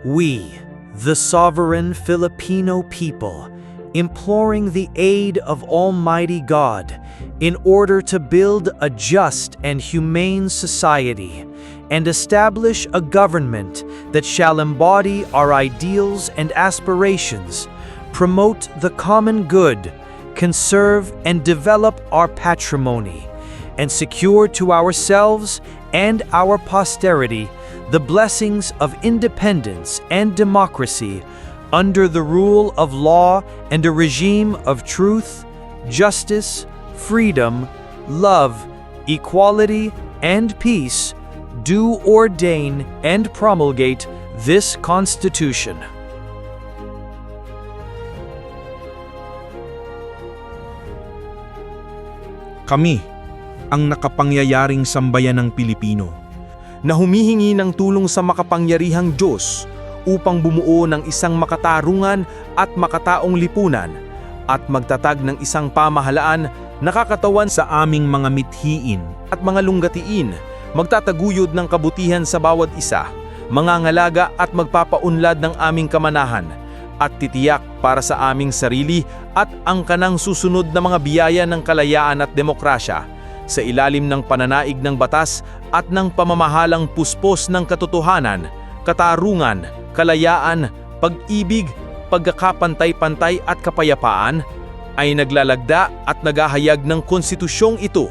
We, the sovereign Filipino people, imploring the aid of Almighty God in order to build a just and humane society and establish a government that shall embody our ideals and aspirations, promote the common good, conserve and develop our patrimony, and secure to ourselves and our posterity the blessings of independence and democracy under the rule of law and a regime of truth, justice, freedom, love, equality, and peace, do ordain and promulgate this Constitution. Kami, ang nakapangyariang sambayan ng Pilipino, na humihingi ng tulong sa makapangyarihang Diyos upang bumuo ng isang makatarungan at makataong lipunan at magtatag ng isang pamahalaan nakakatawan sa aming mga mithiin at mga lunggatiin, magtataguyod ng kabutihan sa bawat isa, mangangalaga at magpapaunlad ng aming kamanahan, at titiyak para sa aming sarili at ang kanang susunod na mga biyaya ng kalayaan at demokrasya sa ilalim ng pananaig ng batas at ng pamamahalang puspos ng katotohanan, katarungan, kalayaan, pag-ibig, pagkakapantay-pantay at kapayapaan, ay naglalagda at naghahayag ng konstitusyong ito